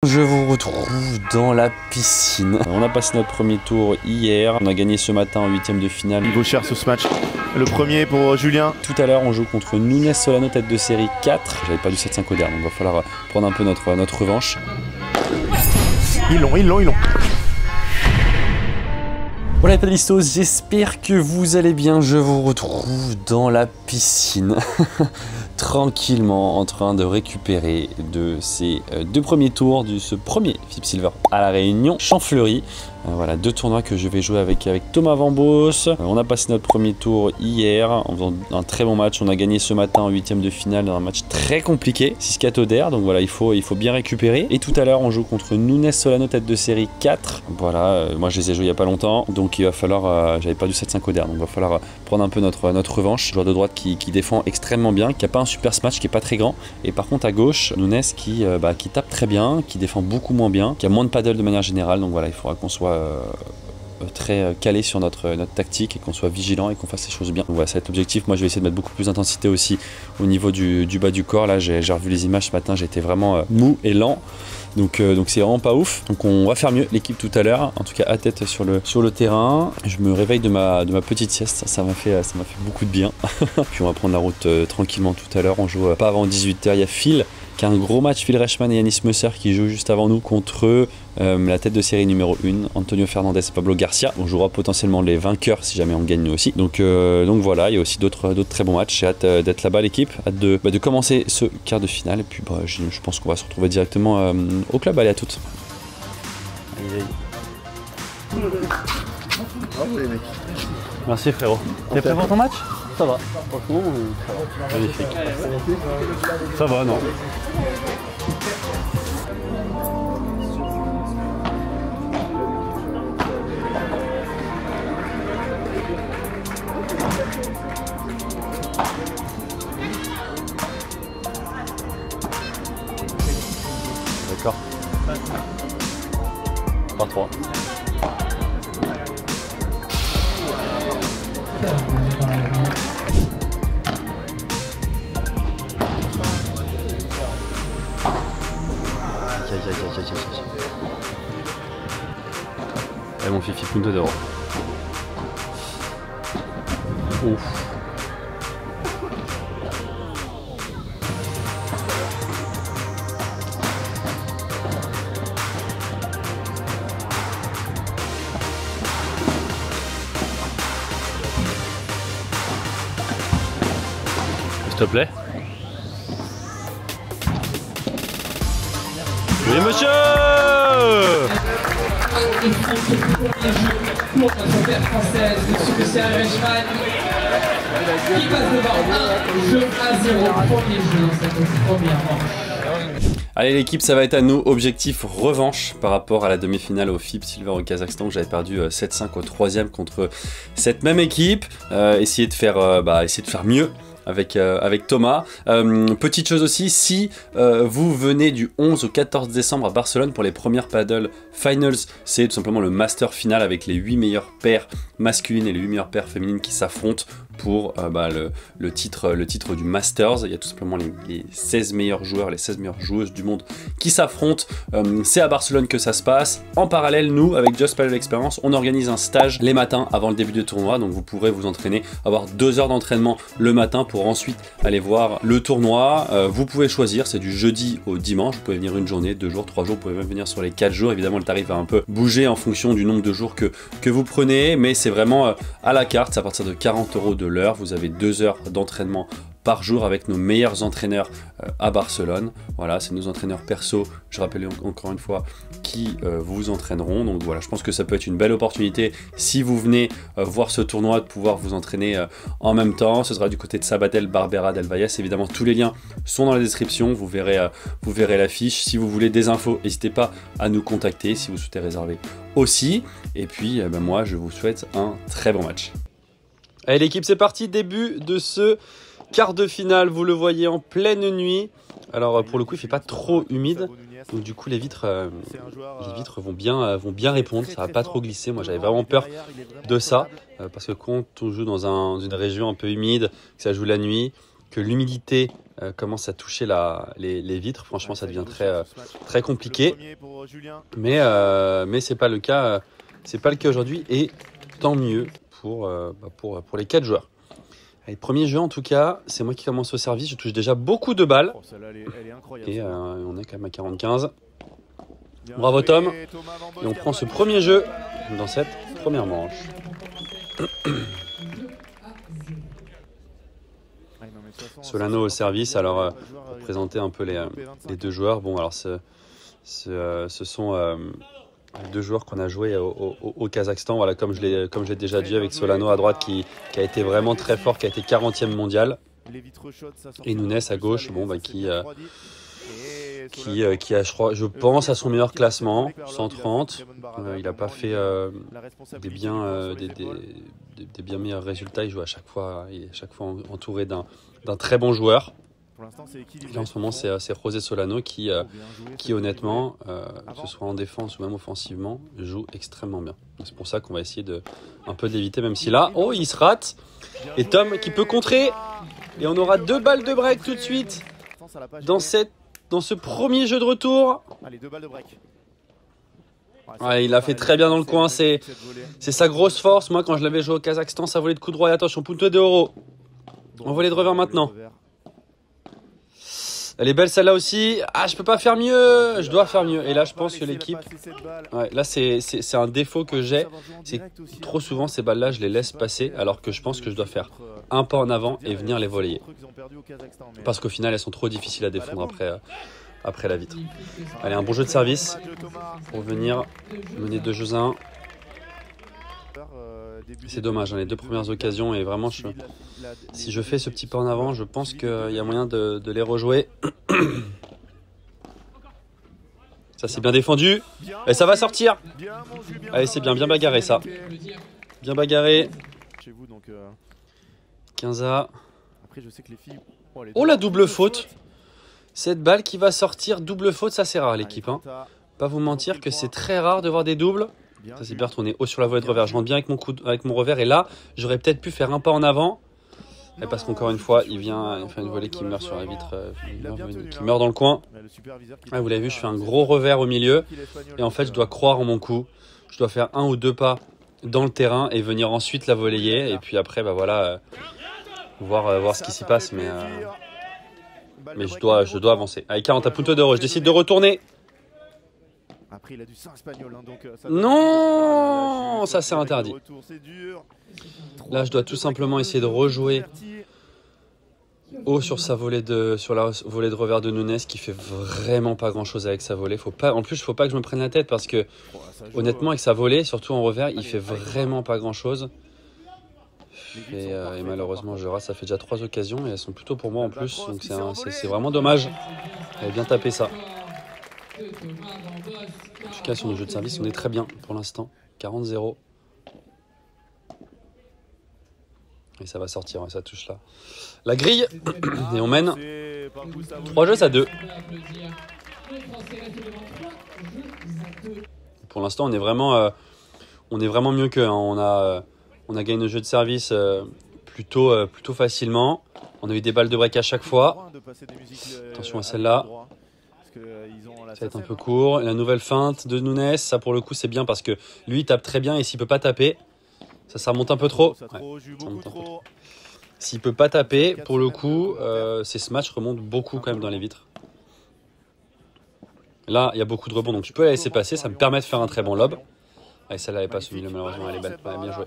Je vous retrouve dans la piscine. On a passé notre premier tour hier. On a gagné ce matin en 8e de finale. Il vaut cher ce match. Le premier pour Julien. Tout à l'heure, on joue contre Nunes Solano, tête de série 4. J'avais pas du 7-5 au dernier, donc il va falloir prendre un peu notre revanche. Ils l'ont. Voilà les paddlistos, j'espère que vous allez bien. Je vous retrouve dans la piscine. Tranquillement en train de récupérer de ces deux premiers tours de ce premier FIP Silver à la Réunion Champfleury. Voilà, deux tournois que je vais jouer avec Thomas Vambos. On a passé notre premier tour hier en faisant un très bon match. On a gagné ce matin en 8e de finale dans un match très compliqué, 6-4 au DER, donc voilà, il faut bien récupérer. Et tout à l'heure, on joue contre Nunes Solano, tête de série 4. Voilà, moi je les ai joués il n'y a pas longtemps, donc il va falloir, j'avais pas du 7-5 au DER, donc il va falloir prendre un peu notre revanche. Joueur de droite qui défend extrêmement bien, qui n'a pas un super smash, qui est pas très grand. Et par contre à gauche, Nunes qui tape très bien, qui défend beaucoup moins bien, qui a moins de paddle de manière générale, donc voilà, il faudra qu'on soit très calé sur notre tactique et qu'on soit vigilant et qu'on fasse les choses bien. Donc voilà, ça va être l'objectif. Moi je vais essayer de mettre beaucoup plus d'intensité aussi au niveau du bas du corps. Là j'ai revu les images ce matin, j'étais vraiment mou et lent. Donc c'est vraiment pas ouf. Donc on va faire mieux l'équipe tout à l'heure, en tout cas à tête sur le terrain. Je me réveille de ma petite sieste, ça m'a fait beaucoup de bien. Puis on va prendre la route tranquillement tout à l'heure. On joue pas avant 18 h. Il y a Phil qui a un gros match, Phil Reichmann et Yanis Musser qui jouent juste avant nous contre la tête de série numéro 1, Antonio Fernandez et Pablo Garcia. On jouera potentiellement les vainqueurs si jamais on gagne nous aussi. Donc voilà, il y a aussi d'autres très bons matchs. J'ai hâte d'être là-bas l'équipe, hâte de commencer ce quart de finale. Et puis je pense qu'on va se retrouver directement au club. Allez, à toutes. Merci frérot. T'es prêt pour ton match? Ça va, franchement, ça va. Magnifique. Ça va, non? D'accord. Par 3. Allez mon Fifi, punto d'or. Ouf. S'il te plaît. Oui monsieur. Pour notre paire française, monsieur Reichmann, qui passe devant 1 jeu à 0, premier jeu dans cette première manche. Allez l'équipe, ça va être à nous, objectif revanche par rapport à la demi-finale au FIP Silver au Kazakhstan où j'avais perdu 7-5 au 3e contre cette même équipe. Essayer de faire mieux avec Thomas. Petite chose aussi, si vous venez du 11 au 14 décembre à Barcelone pour les premières Paddle Finals, c'est tout simplement le Master Final avec les 8 meilleures paires masculines et les 8 meilleures paires féminines qui s'affrontent pour le titre du Masters. Il y a tout simplement les 16 meilleurs joueurs, les 16 meilleures joueuses du monde qui s'affrontent. C'est à Barcelone que ça se passe. En parallèle, nous, avec Just Paddle Experience, on organise un stage les matins avant le début du tournoi. Donc vous pourrez vous entraîner, avoir 2 heures d'entraînement le matin pour ensuite aller voir le tournoi. Vous pouvez choisir, c'est du jeudi au dimanche. Vous pouvez venir une journée, 2 jours, 3 jours. Vous pouvez même venir sur les 4 jours. Évidemment, le tarif va un peu bouger en fonction du nombre de jours que vous prenez. Mais c'est vraiment à la carte. C'est à partir de 40 € de l'heure. Vous avez 2 heures d'entraînement par jour avec nos meilleurs entraîneurs à Barcelone. Voilà, c'est nos entraîneurs perso, je rappelle encore une fois, qui vous entraîneront. Donc voilà, je pense que ça peut être une belle opportunité si vous venez voir ce tournoi de pouvoir vous entraîner en même temps. Ce sera du côté de Sabatel, Barbera, del Valles. Évidemment, tous les liens sont dans la description. Vous verrez l'affiche. Si vous voulez des infos, n'hésitez pas à nous contacter si vous souhaitez réserver aussi. Et puis, moi, je vous souhaite un très bon match. Allez l'équipe, c'est parti, début de ce quart de finale, vous le voyez en pleine nuit. Alors pour le coup il fait pas trop humide, donc du coup les vitres vont bien répondre, ça va pas trop glisser. Moi j'avais vraiment peur de ça, parce que quand on joue dans une région un peu humide, que ça joue la nuit, que l'humidité commence à toucher les vitres. Franchement, ça devient très compliqué. Mais c'est pas le cas. C'est pas le cas aujourd'hui et tant mieux pour les 4 joueurs. Allez, premier jeu en tout cas, c'est moi qui commence au service. Je touche déjà beaucoup de balles. Et on est quand même à 45. Bravo Tom. Et on prend ce premier jeu dans cette première manche. Solano au service. Alors, pour présenter un peu les deux joueurs. Bon, alors ce sont 2 joueurs qu'on a joué au Kazakhstan. Voilà, comme je l'ai déjà dit, avec Solano à droite qui a été vraiment très fort, qui a été 40e mondial. Et Nunes à gauche, bon, qui a, je pense, à son meilleur classement, 130. Il n'a pas fait des bien meilleurs résultats. Il joue à chaque fois entouré d'un très bon joueur. Là, en ce moment, c'est José Solano qui honnêtement, que ce soit en défense ou même offensivement, joue extrêmement bien. C'est pour ça qu'on va essayer un peu de l'éviter, même si là, il se rate. Et Tom qui peut contrer. Et on aura 2 balles de break tout de suite dans ce premier jeu de retour. Ouais, il a fait très bien dans le coin. C'est sa grosse force. Moi, quand je l'avais joué au Kazakhstan, ça volait de coup droit. Et attention, punto de oro. On volait de revers maintenant. Elle est belle celle-là aussi. Ah, je peux pas faire mieux. Je dois faire mieux. Et là, je pense que l'équipe... Ouais, là, c'est un défaut que j'ai. C'est trop souvent, ces balles-là, je les laisse passer. Alors que je pense que je dois faire un pas en avant et venir les voler. Parce qu'au final, elles sont trop difficiles à défendre après la vitre. Allez, un bon jeu de service pour venir mener 2 jeux à 1. C'est dommage, les 2 premières occasions. Et vraiment, si je fais ce petit pas en avant, je pense qu'il y a moyen de les rejouer. Ça, c'est bien défendu. Et ça va sortir. Allez, c'est bien bagarré, ça. Bien bagarré. 15A. Oh, la double faute. Cette balle qui va sortir, double faute, ça c'est rare, l'équipe. Pas vous mentir que c'est très rare de voir des doubles. Ça c'est bien retourné haut sur la volée de revers. Je rentre bien avec mon revers. Et là, j'aurais peut-être pu faire un pas en avant. Et parce qu'encore une fois, il fait une volée qui meurt sur la vitre, qui meurt dans le coin. Ah, vous l'avez vu, je fais un gros revers au milieu. Et en fait, je dois croire en mon coup. Je dois faire 1 ou 2 pas dans le terrain et venir ensuite la voler. Et puis après, voir ce qui s'y passe. Mais je dois avancer. Allez, 40 à punto d'euro. Je décide de retourner. Après, il a du sang espagnol, donc non, ça c'est interdit. Là, je dois tout simplement essayer de rejouer haut sur la volée de revers de Nunes qui fait vraiment pas grand chose avec sa volée. En plus, il faut pas que je me prenne la tête parce que honnêtement, avec sa volée, surtout en revers, il fait vraiment pas grand chose. Et malheureusement, je rate. Ça fait déjà 3 occasions et elles sont plutôt pour moi en plus. Donc c'est vraiment dommage. Elle a bien tapé ça. En tout cas, sur le jeu de service, on est très bien pour l'instant. 40-0. Et ça va sortir, ça touche là. La grille. Et on mène 3 jeux à 2. Pour l'instant, on est vraiment mieux qu'eux. On a gagné le jeu de service plutôt facilement. On a eu des balles de break à chaque fois. Attention à celle-là. Ça va être un peu court. Et la nouvelle feinte de Nunes, ça pour le coup c'est bien parce que lui il tape très bien et s'il peut pas taper, ça remonte un peu trop. S'il peut pas taper, pour le coup, ce match remonte beaucoup quand même dans les vitres. Là, il y a beaucoup de rebonds, donc je peux la laisser passer. Ça me permet de faire un très bon lob. Allez, celle-là elle passe au milieu, malheureusement, elle est belle. Bien joué.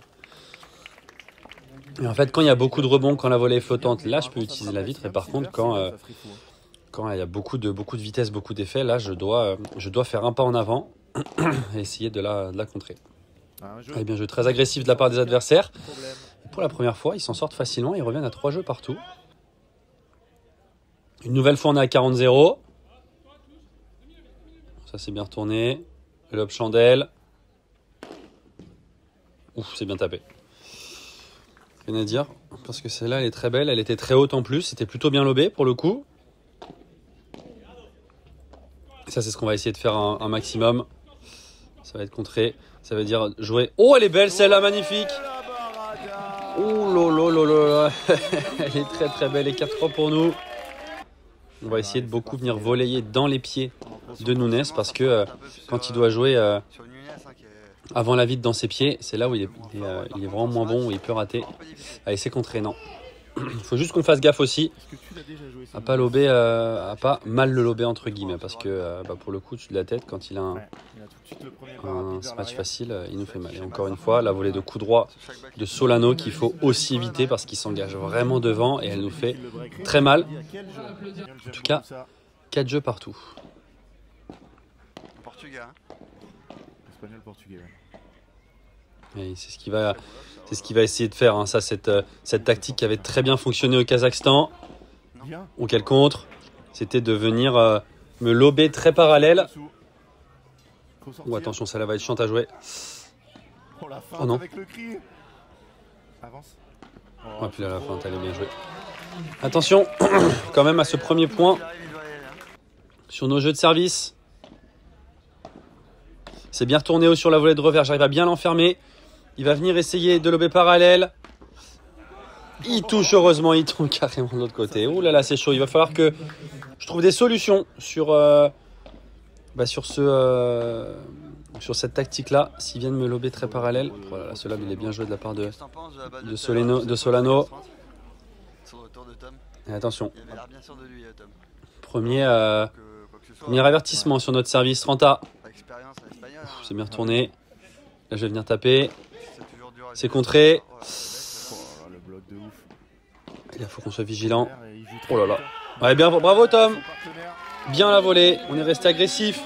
Et en fait, quand il y a beaucoup de rebonds, quand la volée est flottante, là je peux utiliser la vitre. Et par contre, quand il y a beaucoup de vitesse, beaucoup d'effets, là je dois faire un pas en avant et essayer de la contrer. Eh bien, jeu très agressif de la part des adversaires. Et pour la première fois, ils s'en sortent facilement, ils reviennent à 3 jeux partout. Une nouvelle fois, on est à 40-0. Ça c'est bien retourné. Le lob chandelle. Ouf, c'est bien tapé. Rien à dire, parce que celle-là elle est très belle, elle était très haute en plus, c'était plutôt bien lobé pour le coup. Ça, c'est ce qu'on va essayer de faire un maximum. Ça va être contré. Ça veut dire jouer. Oh, elle est belle celle-là, magnifique. Oh là là là là. Elle est très très belle. Et 4-3 pour nous. on va essayer de beaucoup venir voler dans les pieds de Nunes parce que quand il doit jouer avant la vide dans ses pieds, c'est là où il est vraiment moins bon, où il peut rater. Allez, c'est contré, non. Il faut juste qu'on fasse gaffe aussi à pas lober, à pas mal le lober entre guillemets, parce que pour le coup, dessus de la tête, quand il a un match facile, il nous fait mal. Et encore une fois, la volée de coup droit de Solano qu'il faut aussi éviter parce qu'il s'engage vraiment devant et elle nous fait très mal. En tout cas, 4 jeux partout. Portugais. Espagnol, portugais. Et c'est ce qu'il va essayer de faire, hein. Ça, cette tactique qui avait très bien fonctionné au Kazakhstan, ou quel contre, c'était de venir me lober très parallèle. Oh, attention, ça là va être chiant à jouer. Oh non. Oh, puis là, la fin, elle est bien jouée. Attention, quand même à ce premier point sur nos jeux de service. C'est bien retourné haut sur la volée de revers, j'arrive à bien l'enfermer. Il va venir essayer de lober parallèle. Il touche, heureusement, il tombe carrément de l'autre côté. Ouh là là, c'est chaud. Il va falloir que je trouve des solutions sur cette tactique-là. S'il vient de me lober très parallèle. Voilà, ce lob, il est bien joué de la part de Solano. Et attention. Premier avertissement sur notre service. Renta. C'est bien retourné. Là, je vais venir taper. C'est contré. Il faut qu'on soit vigilant. Oh là là. Ouais, bien, bravo Tom. Bien la volée. On est resté agressif.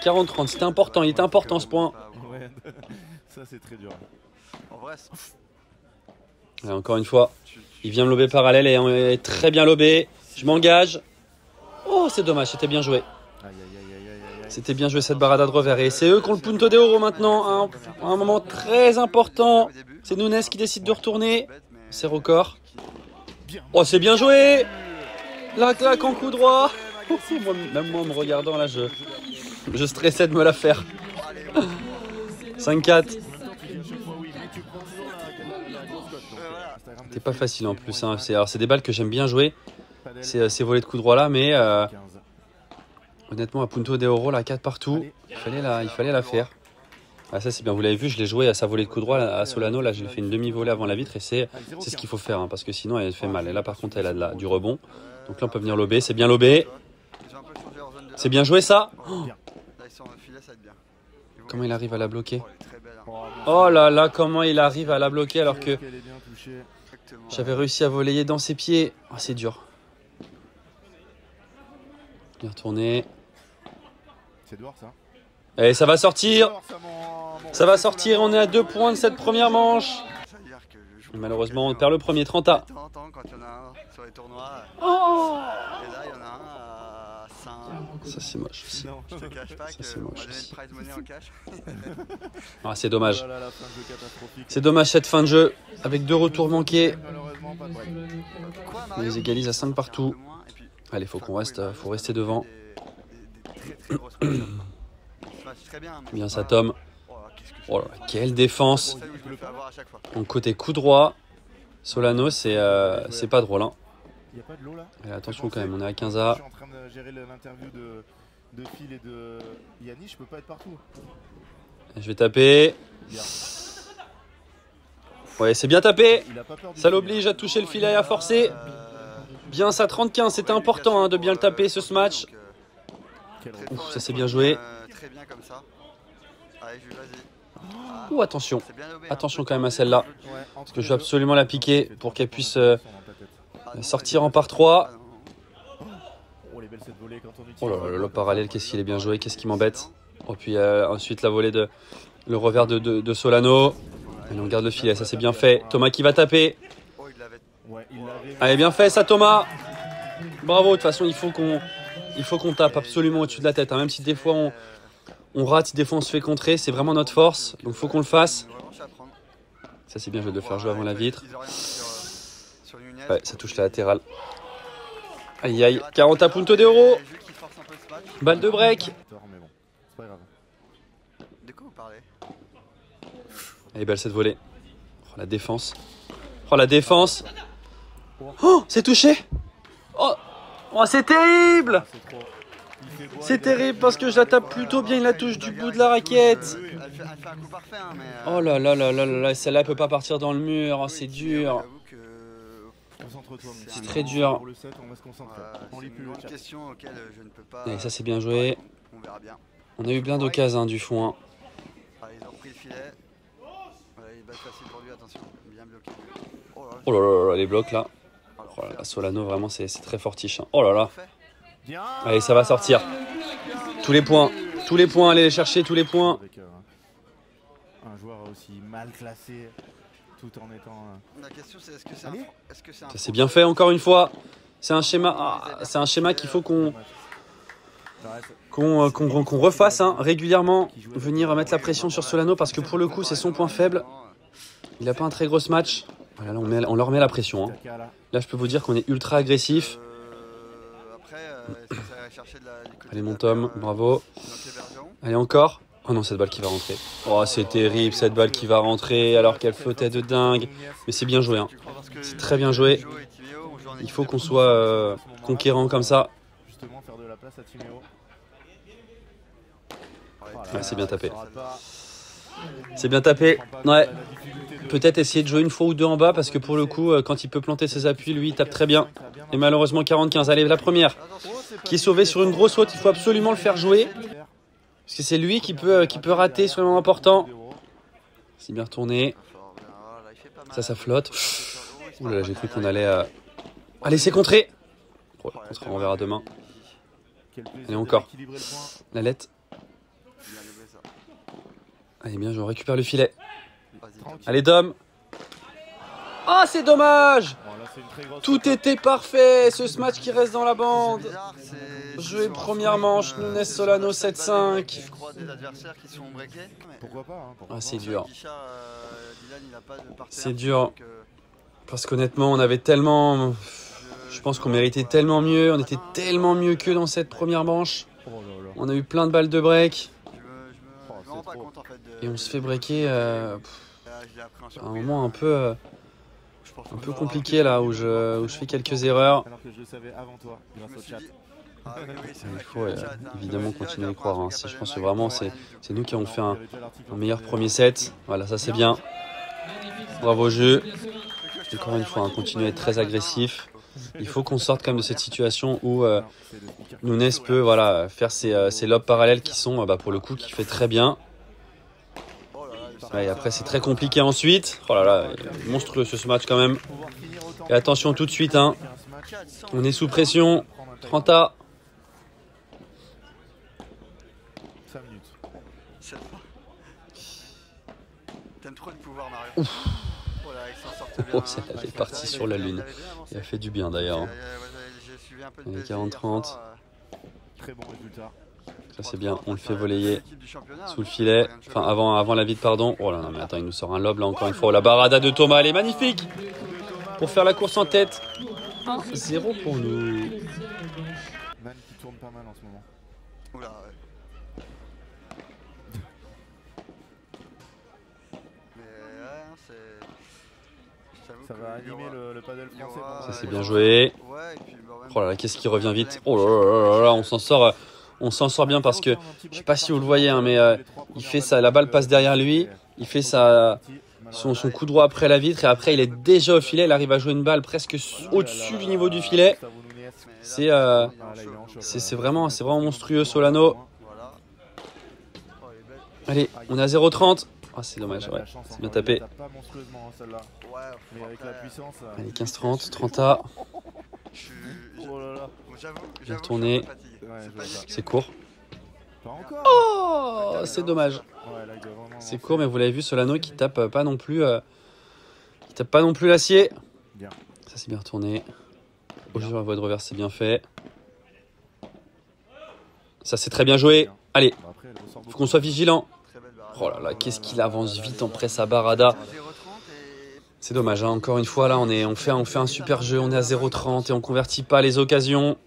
40-30. C'était important. Il était important ce point. Ça, c'est très dur. Et encore une fois, il vient me lober parallèle et on est très bien lobé. Je m'engage. Oh, c'est dommage. C'était bien joué. C'était bien joué cette barada de revers. Et c'est eux qui ont le punto de oro maintenant. Un moment très important. C'est Nunes qui décide de retourner. C'est record. Oh, c'est bien joué. La claque en coup droit. Même moi, en me regardant là, je stressais de me la faire. 5-4. C'était pas facile en plus. Hein. C'est des balles que j'aime bien jouer. Ces volées de coup droit là. Mais honnêtement, à Punto de Oro, la 4 partout. Il fallait la faire. Ah, ça c'est bien, vous l'avez vu, je l'ai joué à sa volée de coup droit à Solano. Là, je lui ai fait une demi-volée avant la vitre et c'est ce qu'il faut faire hein, parce que sinon elle fait mal. Et là, par contre, elle a du rebond. Donc là, on peut venir lober. C'est bien lobé. C'est bien joué ça. Oh, comment il arrive à la bloquer? Oh là là, comment il arrive à la bloquer alors que j'avais réussi à voler dans ses pieds. Oh, c'est dur. Bien retourné. C'est dehors ça. Et ça va sortir. Ça va sortir. On est à 2 points de cette première manche. Et malheureusement, on perd le premier 30A. Oh, ça c'est moche aussi. Ça c'est moche aussi. Ah, c'est dommage. C'est dommage cette fin de jeu avec 2 retours manqués. On les égalise à 5 partout. Allez, faut rester devant. Bien ça Tom. Oh là, quelle défense. Donc côté coup droit, Solano c'est pas drôle hein. Et attention quand même, on est à 15A. Je suis en train de gérer l'interview de Phil et de Yannis, je peux pas être partout. Je vais taper. Ouais, c'est bien tapé. Ça l'oblige à toucher le filet et à forcer. Bien ça 30-15, c'était important hein, de bien le taper ce match. Ouf, ça c'est bien joué. Ouh, attention. Attention quand même à celle-là. Parce que je veux absolument la piquer pour qu'elle puisse sortir en par 3. Oh là là, le parallèle, qu'est-ce qu'il est bien joué, qu'est-ce qui m'embête. Oh, puis ensuite la volée le revers de Solano. Et on garde le filet, ça c'est bien fait. Thomas qui va taper. Allez, bien fait ça Thomas. Bravo, de toute façon il faut qu'on tape absolument au-dessus de la tête. Hein. Même si des fois on rate, des fois on se fait contrer, c'est vraiment notre force. Donc il faut qu'on le fasse. Ça c'est bien joué de le faire jouer avant la vitre. Ouais, ça touche la latérale. Aïe aïe, 40 à Punto de Oro. Balle de break. Elle est belle cette volée. Oh la défense. Oh la défense. Oh, c'est touché. Oh, Oh, c'est terrible! C'est trop. Il fait beau, C'est il terrible a- parce que je la tape plutôt bien, il la touche du bout de la raquette. Elle fait un coup parfait, hein, mais. Oh là là là là là là, celle-là elle peut pas partir dans le mur, oh, c'est dur. J'avoue que. Concentre-toi, mon C'est petit. très dur. Pour le 7, on va se concentrer. On C'est lit une plus le grande chat. question auquel je ne peux pas. Allez, ça c'est bien joué. On verra bien. On a eu plein d'occasions hein, du fond. Hein. Ah, ils ont repris le filet. Voilà, il bat facile pour lui, attention. Bien bloqué. Oh là là. Oh là là là, les blocs là. Alors, Oh là là, Solano vraiment c'est très fortiche. Hein. Oh là là. parfait. Bien. Allez, ça va sortir. Tous les points, allez les chercher, tous les points. Avec un joueur aussi mal classé, tout en étant. La question c'est est-ce que c'est Allez. un. Ça c'est bien fait encore une fois. C'est un schéma, c'est un schéma qu'il faut qu'on refasse hein, régulièrement. Venir mettre la pression sur Solano parce que pour le coup c'est son point faible. Il a pas un très gros match. Voilà, là, on leur met la pression. Hein. Taka, là. Là je peux vous dire qu'on est ultra agressif. Après, est-ce que ça va chercher de la. du côté Allez de mon la Tom, paire, bravo. Dante Bergeron. Allez encore. Oh non, cette balle qui va rentrer. Oh c'est terrible cette balle qui va rentrer alors qu'elle flottait de dingue. Mais c'est bien joué. Hein. Tu crois parce que C'est très bien joué. Joe et Timéo ont joué en Il équipe faut de qu'on foot. soit conquérant comme ça. Justement, faire de la place à Timéo. Ouais, c'est bien tapé. Ça rate pas. C'est bien tapé. Prends pas Ouais. la difficulté de- Peut-être essayer de jouer une fois ou deux en bas parce que pour le coup, quand il peut planter ses appuis, lui, il tape très bien. Et malheureusement, 40-15. Allez, la première qui est sauvée sur une grosse faute. Il faut absolument le faire jouer parce que c'est lui qui peut rater sur le moment important. C'est bien retourné. Ça flotte. Ouh là là, j'ai cru qu'on allait. Allez, c'est contré. Oh, contré, on verra demain. Allez, encore. La lettre. Allez, bien, je récupère le filet. Allez, Dom. Oh, c'est dommage. Tout était parfait. Ce match qui reste dans la bande. Joué première manche, Nunes Solano 7-5. Je crois des adversaires qui sont breakés. Pourquoi pas hein, pourquoi Ah, pas. c'est dur. Dylan, il a pas de partenaire, C'est dur. donc, Parce qu'honnêtement, on avait tellement. Je pense qu'on méritait tellement mieux. On était tellement mieux qu'eux dans cette première manche. Oh là là. On a eu plein de balles de break. je me rends pas compte en fait. Et on se fait breaker Je l'ai appris en à un surprise. moment un peu Je compliqué là où je fais quelques erreurs. Alors que je le savais avant toi, grâce me au suis chat. dit- Ah oui, oui, c'est Il vrai faut que le chat, hein. évidemment Je me suis dit, continuer à y il croire. apprend Hein. un Si truc je à pense que Benoît, vraiment il c'est comprend rien du tout. nous qui avons fait un Il y avait déjà l'article meilleur en premier fait, set. Voilà, ça c'est bien. Bravo jeu. Encore une fois, hein, continuer à être très agressif. Il faut qu'on sorte quand même de cette situation où Nunes peut voilà, faire ses lobes parallèles qui sont pour le coup qui fait très bien. Oh là là, Ouais, et après c'est très compliqué ensuite. Oh là là, monstrueux ce match quand même. Et attention tout de suite, hein. On est sous pression. 30 A. 5 minutes. C'est pas. T'aimes trop le pouvoir, Mario. Voilà, il s'en sort bien. Oh, celle-là, elle est partie sur la lune. Il a fait du bien d'ailleurs. Hein. J'ai suivi un peu de Allez, PSG 40-30. hier soir, Très bon résultat. Ça c'est bien, on le fait voler l'équipe du championnat, sous le hein. filet. Enfin avant la vide, pardon. Oh là non mais attends, il nous sort un lob là encore une fois. La barada de Thomas, elle est magnifique. Pour faire la course en tête. 1-0 pour nous. Man qui tourne pas mal en ce moment. Oula, ouais. Mais ouais, c'est. j'avoue Ça que va il y animer aura- le paddle il y français. aura- Ça, c'est il y bien aura- joué. Ouais, et puis, bah, ouais, Oh là là, qu'est-ce qui revient vite. Oh là là là là, on s'en sort bien parce que je sais pas si vous le voyez, hein, mais il fait ça, la balle passe derrière lui, il fait son coup droit après la vitre et après il est déjà au filet, il arrive à jouer une balle presque au-dessus du niveau du filet. C'est c'est vraiment monstrueux Solano. Voilà. Oh, elle est belle. Allez, on est à 0,30. Ah c'est dommage, ouais, c'est bien tapé. Pas monstrueusement celle-là. Ouais, Mais avec la puissance. Allez, 15-30, 30 A, Oh là là. J'avoue, retourné. je suis un peu fatigué. Ouais, je C'est vois pas ça. nickel. c'est court. Pas encore. Oh, c'est dommage. Ouais, là, il doit vraiment C'est avancer. court, mais vous l'avez vu, Solano qui tape pas non plus l'acier. Bien. Ça c'est bien retourné. Au jeu, la voie de reverse, c'est bien fait. Ça c'est très bien joué. Allez, Bon, après, elle ressort faut beaucoup. qu'on soit vigilant. Très belle barre. Oh là là, qu'est-ce qu'il avance vite en presse à Barada. 0,30 et. C'est dommage, hein. Encore une fois là, on fait un super jeu, on est à 0,30 et on convertit pas les occasions.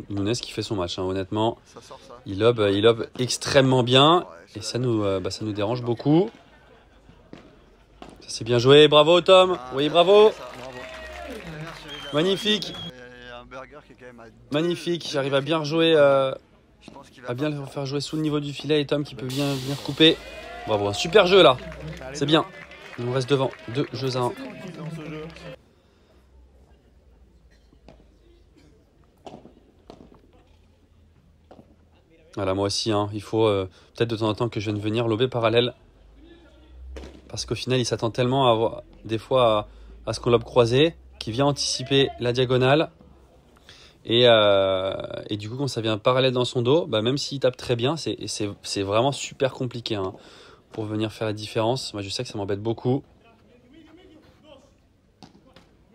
Nunes qui fait son match, hein, honnêtement. Ça sort ça. Il lobe extrêmement bien et ça nous dérange beaucoup. c'est bien joué. Bravo Tom. Oui, bravo. Bravo. Magnifique. Un burger qui est quand même à 2, Magnifique. J'arrive à bien rejouer, je pense qu'il va à bien pas le faire jouer sous le niveau du filet. Et Tom qui peut bien venir couper. Bravo, un super jeu là. Allez, C'est bien. On reste devant. 2 jeux à 1. C'est tranquille dans ce jeu. Voilà, moi aussi, hein, il faut peut-être de temps en temps que je vienne venir lober parallèle. Parce qu'au final, il s'attend tellement à avoir, des fois à ce qu'on lobe croisé, qui vient anticiper la diagonale. Et du coup, quand ça vient parallèle dans son dos, bah, même s'il tape très bien, c'est vraiment super compliqué hein, pour venir faire la différence. Moi, je sais que ça m'embête beaucoup.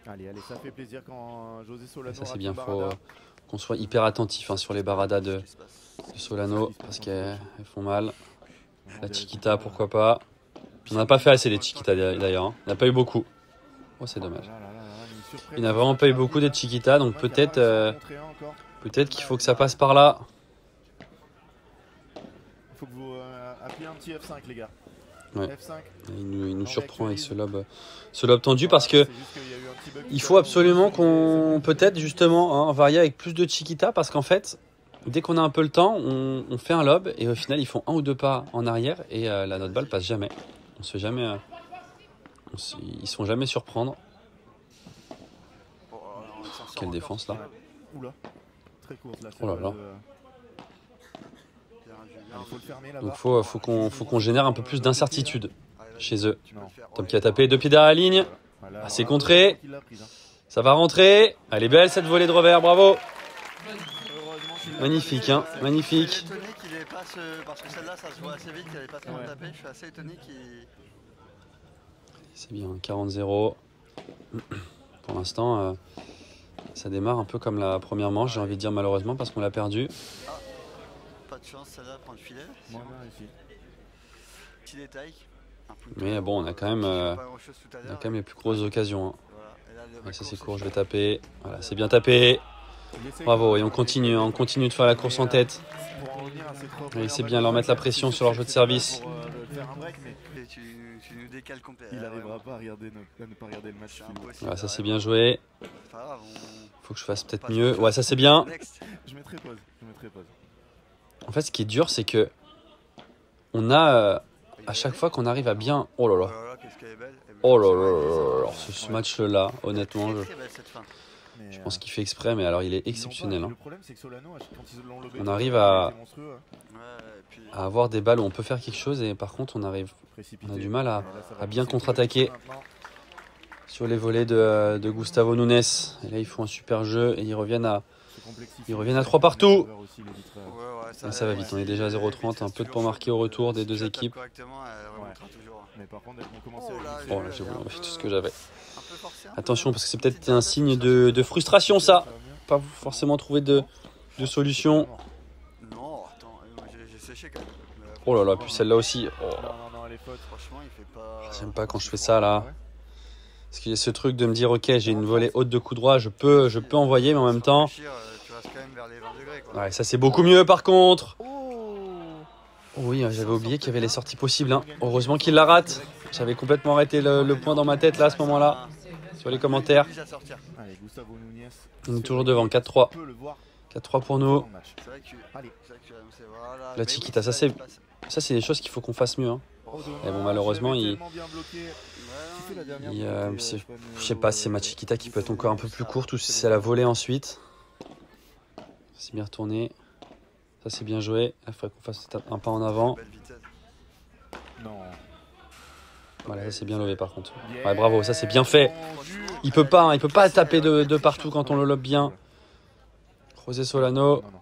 Allez, ça fait plaisir quand José Et Solano ça, c'est rate bien. le Il faut barada. qu'on soit hyper attentif hein, sur les baradas de qui se passe. Solano, parce qu'elles font mal. La chiquita, pourquoi pas. On n'a pas fait assez des chiquitas d'ailleurs. Hein. On n'a pas eu beaucoup. Oh, c'est dommage. Il n'a vraiment pas eu beaucoup des chiquitas, donc peut-être qu'il faut que ça passe par là. Il faut que vous appuyez un petit F5 les gars. Ouais. F5. Il nous surprend avec ce lob tendu parce que C'est juste qu'il y a eu un petit bug il tout faut à l'heure, absolument donc qu'on peut-être justement hein, varier avec plus de chiquita parce qu'en fait dès qu'on a un peu le temps on fait un lob et au final ils font un ou deux pas en arrière et notre balle passe jamais. On se fait jamais ils se font jamais surprendre. Bon, on s'en sort Quelle encore. défense là. Oula, très courte là. Oh là là. Bien, Julien. Il faut le fermer là-bas. Donc faut qu'on génère un peu plus d'incertitude Allez, vas-y, chez eux. tu peux le faire. Tom Ouais. qui a tapé 2 pieds derrière la ligne. Voilà, Ah, c'est voilà, contré. il l'a prise, hein. Ça va rentrer. Elle est belle cette volée de revers, bravo. Heureusement qu'il l'a Magnifique, pas hein, fait. magnifique. Je suis étonné qu'il ait pas parce que celle-là, ça se voit assez vite qu'elle n'est pas très Ouais. bien tapée. Je suis assez étonné qu'il. C'est bien, 40-0. Pour l'instant, ça démarre un peu comme la première manche, j'ai envie de dire malheureusement, parce qu'on l'a perdu. Pas de chance, celle-là, prend le filet. Moins bien ici. Petit détail. Un punto, Mais bon, on a quand même, qui fait pas grand-chose tout à On a l'heure. quand même les plus grosses occasions. Hein. Voilà. Et là, le Ouais, ça backcourt, c'est court, je vais chaud. taper. Voilà, c'est bien tapé. Il essaye Bravo, de- et on continue de faire la course en tête. Pour en revenir à ces trois Et premières c'est balles bien de leur mettre la balle, pression c'est sur leur jeu de c'est pas mal service. pour, faire un break, mais Et tu nous décales complètement. il n'arrivera pas à ne pas regarder le match. C'est Philippe. impossible. Voilà, ça c'est bien joué. C'est pas grave, Faut que je fasse peut-être passe mieux. autre Ouais, chose. ça c'est bien. Next. Je mettrai pause. En fait, ce qui est dur, c'est que on a à chaque fois qu'on arrive à bien. Oh là là. Qu'est-ce qu'elle est belle. Elle est Oh là belle. là là là. Alors, ce match-là, honnêtement, Très, très belle, cette fin. Mais, je pense qu'il fait exprès, mais alors il est ils l'ont exceptionnel. pas. Hein. Le problème, c'est que Solano, quand ils l'ont lobé, On arrive à- il était monstrueux, hein. Ouais, et puis. À avoir des balles où on peut faire quelque chose, et par contre, on Précipité. a du mal à Et là, ça va bien pousser contre-attaquer. maintenant. sur les volets de Gustavo Nunes. Et là, ils font un super jeu et ils reviennent à. Se complexifie. Ils reviennent à 3 partout. Aussi, les vitres, Et ça va vite, on est déjà à 0,30, un peu de points marqués au retour des deux équipes. Correctement, elle remontera toujours. Mais par contre, elles vont commencer Oh là, à Oh là, j'ai voulu enlever tout ce que j'avais. Un peu forcé. Attention, parce que c'est peut-être un signe de frustration, ça. Pas forcément trouver de solution. Non, attends, moi, j'ai séché quand même. Mais Oh là là, franchement, puis celle-là aussi. Oh. Non, elle est faute. Franchement, il fait pas. J'aime pas quand je fais ça, là. Parce qu'il y a ce truc de me dire, ok, j'ai une volée haute de coup droit, je peux envoyer, mais en même temps. Tu restes quand même vers les 20 degrés, quoi. Ouais, ça c'est beaucoup mieux par contre. Oh. Oh oui, j'avais oublié qu'il y avait les sorties possibles. Hein. Heureusement qu'il la rate. J'avais complètement arrêté le point dans ma tête là à ce moment-là. Sur les commentaires. Oblige à sortir. Allez, Gustavo Nunes. On est toujours devant, 4-3. On peut le voir 4-3 pour dans nous. le match. C'est vrai que tu. Allez. C'est vrai que tu as annoncé, voilà. La Mais Chiquita, oui, ça, c'est- il passe. Ça c'est des choses qu'il faut qu'on fasse mieux. Hein. Oh, Et bon, malheureusement, j'avais il- tellement bien bloqué. Ouais, Qui fait la dernière Il, bloquée, c'est- connais, je sais pas si c'est ma Chiquita qui peut être encore un peu plus courte ou si c'est la volée ensuite. C'est bien retourné. Ça c'est bien joué. Il faudrait qu'on fasse un pas en avant. Belle vitesse. Non. Voilà, ça c'est bien levé par contre. Bien Ouais, bravo, ça c'est bien fait. Il peut pas, hein, il peut pas taper de partout quand on le lobe bien. José Solano. Non, non.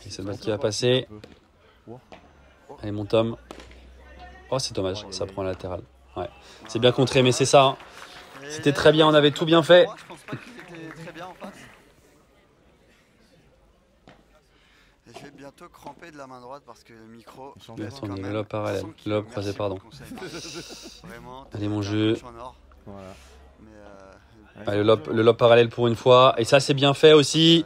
Et cette balle qui va passer. Allez mon Tom. Oh c'est dommage, ça prend la latérale. Ouais. C'est bien contré, mais c'est ça. Hein. C'était très bien, on avait tout bien fait. Je pense pas qu'il était très bien en face. Et je vais bientôt cramper de la main droite parce que le micro. Change de main. Attendez, le lob parallèle, le lob croisé, pardon. Vraiment. Allez, mon jeu. Voilà. Mais Allez, le lob parallèle pour une fois. Et ça c'est bien fait aussi.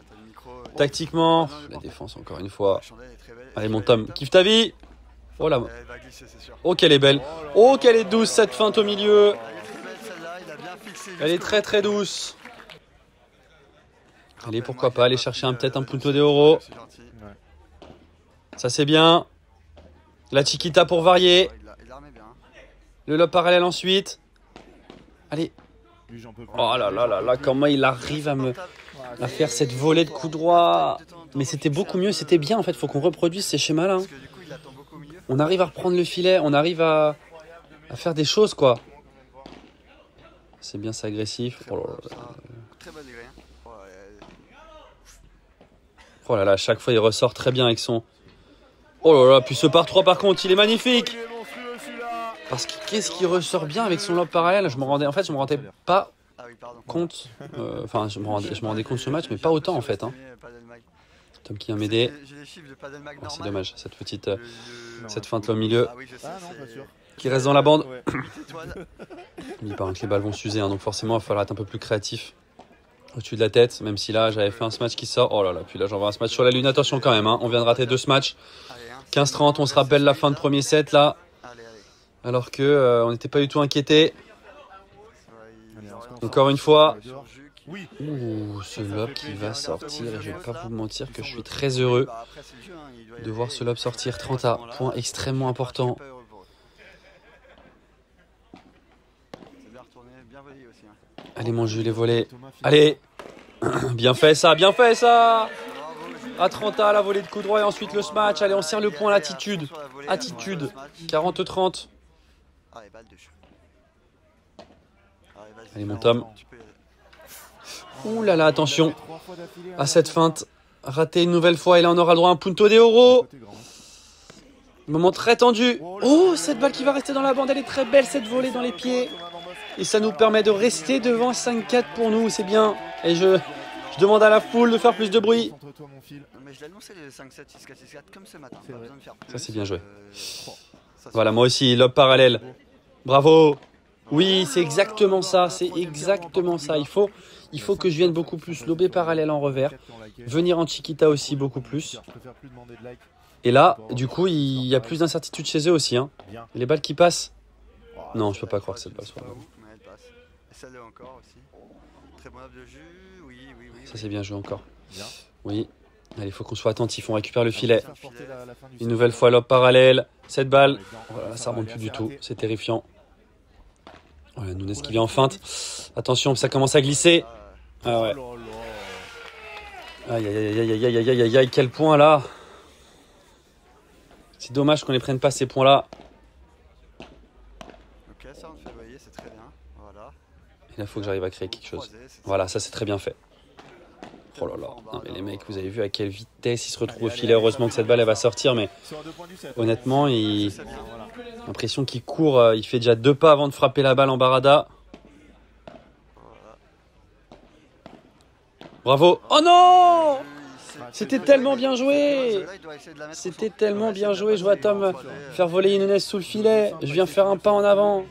Tactiquement. La défense encore une fois. Allez mon Tom, kiffe ta vie. Oh là. Elle va glisser, c'est sûr. Oh, qu'elle est belle. Oh, qu'elle est douce cette feinte au milieu. Elle est très belle celle-là, il a bien fixé. Elle est très très douce. Allez, pourquoi pas aller chercher peut-être un punto de oro. C'est gentil. Ça c'est bien. La chiquita pour varier. Il la remet bien. Le lob parallèle ensuite. Allez. Lui, j'en peux plus. Oh là là là là, comment il arrive à faire cette volée de coup droit. Mais c'était beaucoup mieux, c'était bien en fait. Faut qu'on reproduise ces schémas-là. Parce que du coup, il attend beaucoup mieux. On arrive à reprendre le filet, on arrive à faire des choses quoi. C'est bien, c'est agressif. Oh là là. Très bon degré. Oh là là, à chaque fois il ressort très bien avec son... Oh là là, puis ce par 3 par contre, il est magnifique. Il est monstrueux celui-là. Parce que qu'est-ce qu'il ressort bien avec son lob parallèle. Je me rendais pas Ah oui, pardon. compte. Enfin, je me rendais compte ce match, mais pas autant en fait. Hein. Tom qui vient m'aider. J'ai les chiffres de Padelmag Oh, c'est normal. dommage, cette petite Non, cette feinte là au milieu Ah oui, je sais. Ah non, pas sûr. qui reste dans la bande. Ouais. Étoile. Il paraît que les balles vont s'user, hein, donc forcément il va falloir être un peu plus créatif au-dessus de la tête, même si là j'avais fait un smash qui sort. Oh là là, puis là j'envoie un smash sur la lune. Attention quand même, hein, on vient de rater 2 smatchs. Allez, hein. 15-30, on se rappelle la fin de premier set là, Allez, allez. alors que on n'était pas du tout inquiété. Allez, on se concentre. Encore une fois. Dehors. Oui. Ouh, ce Ça fait lob qui plaisir, va regarde, sortir, ça et vaut je vais le pas jeu. vous mentir que Ils je sont suis beaux. très heureux Bah, après, c'est le jeu, hein, il doit y de voir aller. ce lob sortir. 30 à point extrêmement important. Super heureux pour eux. C'est bien retourné, bien volé aussi. Hein. Allez mon jus, les volets. Thomas Philippe. Allez. Bien fait ça, bien fait ça. Bravo, Jules. À 30 à la volée de coup droit et ensuite le smash. Allez, on serre le point à l'attitude. Attention à la volée, Attitude. attention à 40-30. Allez, balle de chou. Allez, vas-y. Allez, mon Tom. Tu peux y aller. Ouh là là, attention Il a fait 3 fois d'affilée, à cette feinte. Raté une nouvelle fois et là on aura le droit à un punto de oro. Côté grand. Moment très tendu. Oh, cette balle qui va rester dans la bande. Elle est très belle cette volée dans les pieds. Et ça nous permet de rester devant 5-4 pour nous. C'est bien. Et je demande à la foule de faire plus de bruit. Concentre-toi, mon fil. Non, mais je l'ai annoncé les 5-7, 6-4, 6-4 comme ce matin. C'est Pas vrai. besoin de faire plus. Ça, c'est bien joué. Ça, c'est Voilà, moi aussi, lob parallèle. Bravo. Oui, c'est exactement ça. C'est exactement ça. Il faut que je vienne beaucoup plus lober parallèle en revers. Venir en chiquita aussi beaucoup plus. Je préfère plus demander de like. Et là, du coup, il y a plus d'incertitude chez eux aussi. Hein. Bien. Les balles qui passent. Oh, Non, je peux pas croire que cette balle soit Pas bonne. où, mais elle passe. Et celle-là encore aussi. Très bon œuvre de jus. Oui, oui, oui. Ça, c'est bien joué encore. Bien. Oui. Allez, il faut qu'on soit attentif. On récupère le filet. Faire porter la fin du Une set. nouvelle fois lob parallèle. Cette balle. Dedans. Voilà, ça va, remonte allez, plus du c'est tout. raté. C'est terrifiant. Voilà, Nunes qui vient en feinte. Attention, ça commence à glisser. Ah ouais. Oh là là. Aïe aïe aïe aïe aïe aïe aïe aïe aïe, quel point là. C'est dommage qu'on ne prenne pas ces points là. Ok, ça on te fait voyer, c'est très bien. Voilà. Et là, il faut que j'arrive à créer quelque chose. Croisé, c'est Voilà, ça c'est très bien fait. Oh là là. Non mais les mecs, vous avez vu à quelle vitesse ils se retrouvent au filet. Heureusement que cette balle elle va sortir, mais Sur 2 points du set. honnêtement, C'est bien. Voilà. l'impression qu'il court, il fait déjà 2 pas avant de frapper la balle en barada. Bravo. Oh non! C'était tellement bien joué. C'était tellement bien joué. Je vois Tom faire voler Nunes sous le filet. Je viens faire un pas en avant.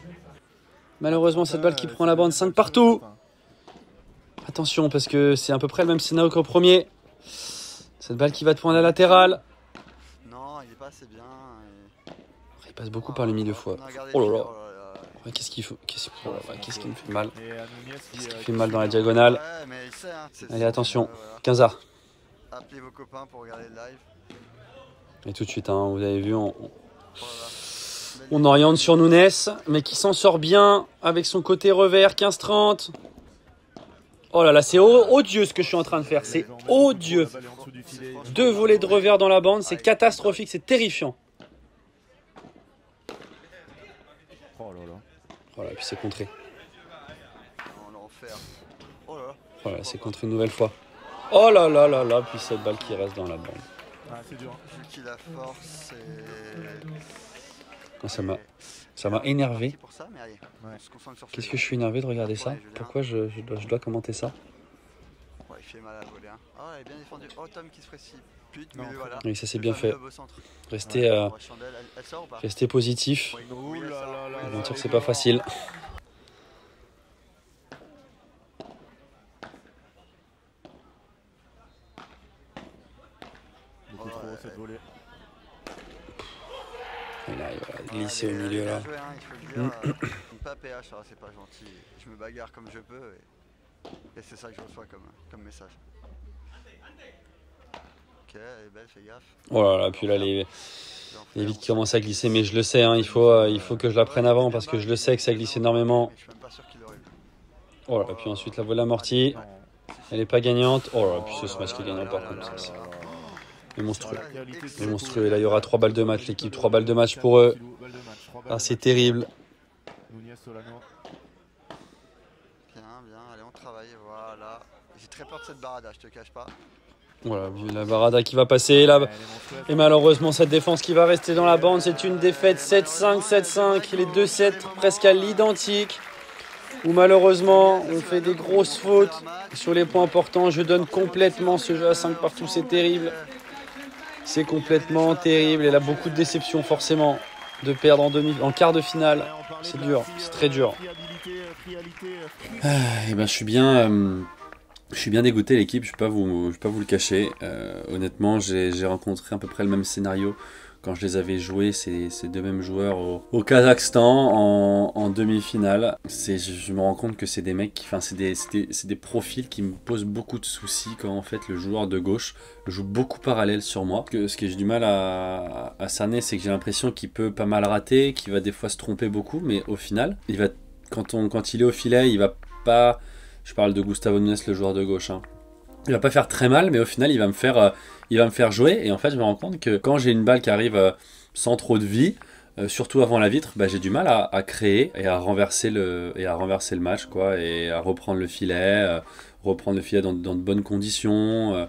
Malheureusement, cette balle qui prend la bande 5 partout. Attention, parce que c'est à peu près le même scénario qu'au premier. Cette balle qui va de point à la latérale. Non, il est pas assez bien. Il passe beaucoup par le milieu fois. Oh là là. Ouais, qu'est-ce qu'il faut? Qu'est-ce qui me fait mal? Qu'est-ce qui fait mal dans la diagonale? Ouais, mais il sait, hein. Allez, attention. Voilà. 15A. Appelez vos copains pour regarder le live. Et tout de suite, hein, vous avez vu, Voilà. on oriente sur Nunes, mais qui s'en sort bien avec son côté revers, 15-30. Oh là là, c'est odieux ce que je suis en train de faire, c'est odieux. 2 volées de revers dans la bande, c'est catastrophique, c'est terrifiant. Oh là là. Voilà, et puis c'est contré. On l'en fait. Oh là là. Voilà, c'est contré une nouvelle fois. Oh là là là là, puis cette balle qui reste dans la bande. Ah, c'est dur. Vu qu'il a force et. Oh, ça m'a énervé. Pour ça, mais allez, Ouais. on se concentre sur Qu'est-ce ce que je suis énervé de regarder ça? Ouais, Julien. Pourquoi je dois commenter ça? Ouais, il fait mal à voler. Hein. Oh, elle est bien défendue. Oh, Tom qui se précipite. Non, Mais voilà. Oui, ça c'est Le bien fameux fait. lob au centre. Restez, Ouais, Chandelle, elle sort ou pas? restez positif. Oui, Ouh elle là sort. là là Je vais là. mentir que c'est pas facile. Beaucoup trop cette volée. Il arrive à glisser au milieu là. Joué, hein, il faut le dire. Pas PH, c'est pas gentil. Je me bagarre comme je peux et c'est ça que je reçois comme message. Ok, elle est belle, fais gaffe. Oh là là, puis là les vides qui commencent à glisser, mais je le sais, hein, il faut que je la prenne avant parce que je le sais que ça glisse énormément. Je suis même pas sûr qu'il aurait eu. Oh là là, puis ensuite la volée amortie. Elle est pas gagnante. Oh là là, puis ce smash qui est gagnant par contre. Ça, c'est monstrueux. C'est monstrueux. Et là il y aura 3 balles de match, l'équipe. 3 balles de match pour eux. Ah, c'est terrible. Nunez Solano. Bien, allez, on travaille, voilà. J'ai très peur de cette barada, je te cache pas. Voilà, la Barada qui va passer là. Et malheureusement, cette défense qui va rester dans la bande, c'est une défaite 7-5, 7-5. Les deux sets presque à l'identique. Où malheureusement, on fait des grosses fautes sur les points importants. Je donne complètement ce jeu à 5 partout, c'est terrible. C'est complètement terrible. Et là, beaucoup de déception forcément de perdre en quart de finale. C'est dur, c'est très dur. Et ben, je suis bien dégoûté l'équipe, je ne vais pas vous le cacher. Honnêtement, j'ai rencontré à peu près le même scénario quand je les avais joués, ces deux mêmes joueurs au Kazakhstan en demi-finale. Je me rends compte que c'est des mecs, c'est des profils qui me posent beaucoup de soucis quand en fait le joueur de gauche joue beaucoup parallèle sur moi. Ce que j'ai du mal à cerner, c'est que j'ai l'impression qu'il peut pas mal rater, qu'il va des fois se tromper beaucoup, mais au final, quand il est au filet, il va pas... Je parle de Gustavo Nunes, le joueur de gauche. Hein. Il va pas faire très mal, mais au final, il va me faire jouer. Et en fait, je me rends compte que quand j'ai une balle qui arrive sans trop de vie, surtout avant la vitre, bah, j'ai du mal à créer et à renverser le match, quoi, et à reprendre le filet dans de bonnes conditions,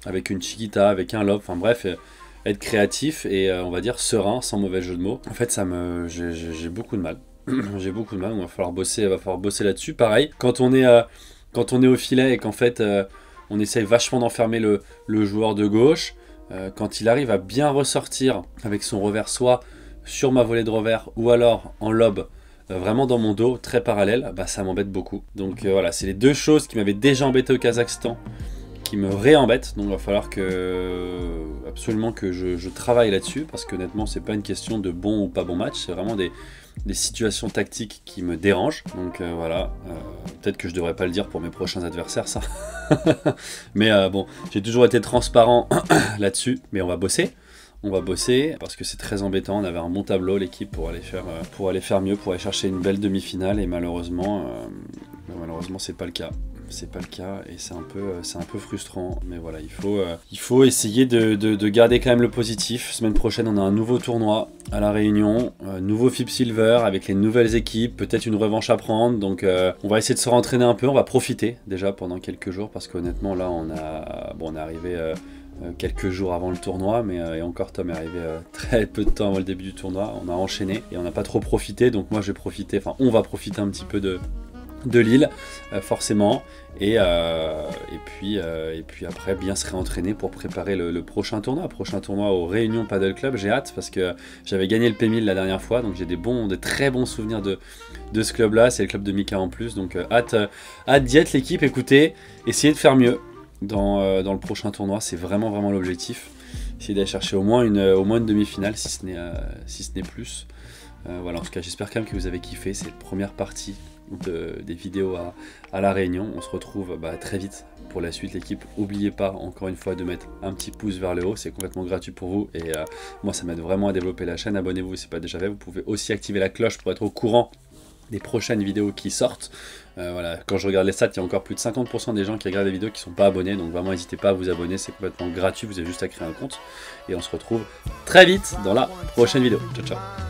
avec une chiquita, avec un lob. Enfin bref, être créatif et on va dire serein, sans mauvais jeu de mots. En fait, j'ai beaucoup de mal. J'ai beaucoup de mal, il va falloir bosser là-dessus. Pareil, quand on est au filet et qu'en fait on essaye vachement d'enfermer le joueur de gauche, quand il arrive à bien ressortir avec son revers soit sur ma volée de revers ou alors en lob, vraiment dans mon dos, très parallèle, bah, ça m'embête beaucoup. Donc voilà, c'est les deux choses qui m'avaient déjà embêté au Kazakhstan qui me réembêtent, donc il va falloir absolument que je travaille là-dessus, parce qu'honnêtement c'est pas une question de bon ou pas bon match, c'est vraiment des situations tactiques qui me dérangent. Donc voilà, peut-être que je devrais pas le dire pour mes prochains adversaires ça. Mais bon, j'ai toujours été transparent là-dessus, mais on va bosser parce que c'est très embêtant. On avait un bon tableau l'équipe pour aller faire mieux, pour aller chercher une belle demi-finale, et malheureusement c'est pas le cas. C'est pas le cas et c'est un peu frustrant, mais voilà, il faut essayer de garder quand même le positif. Semaine prochaine, on a un nouveau tournoi à La Réunion, nouveau FIP Silver avec les nouvelles équipes, peut-être une revanche à prendre, donc on va essayer de se rentraîner un peu, on va profiter déjà pendant quelques jours, parce qu'honnêtement là on est arrivé quelques jours avant le tournoi, mais et encore Tom est arrivé très peu de temps avant le début du tournoi. On a enchaîné et on n'a pas trop profité, donc moi on va profiter un petit peu de Lille, forcément, et puis après bien se réentraîner pour préparer le prochain tournoi au Réunion Paddle Club. J'ai hâte parce que j'avais gagné le P1000 la dernière fois, donc j'ai des très bons souvenirs de ce club là. C'est le club de Mika en plus, donc hâte d'y être l'équipe. Écoutez, essayez de faire mieux dans le prochain tournoi, c'est vraiment l'objectif, essayer d'aller chercher au moins une demi-finale, si ce n'est plus. Voilà, en tout cas j'espère quand même que vous avez kiffé cette première partie des vidéos à La Réunion. On se retrouve très vite pour la suite l'équipe. N'oubliez pas encore une fois de mettre un petit pouce vers le haut, c'est complètement gratuit pour vous et moi ça m'aide vraiment à développer la chaîne. Abonnez-vous si ce n'est pas déjà fait, vous pouvez aussi activer la cloche pour être au courant des prochaines vidéos qui sortent. Voilà, quand je regarde les stats, il y a encore plus de 50% des gens qui regardent les vidéos qui ne sont pas abonnés, donc vraiment n'hésitez pas à vous abonner, c'est complètement gratuit, vous avez juste à créer un compte et on se retrouve très vite dans la prochaine vidéo. Ciao ciao.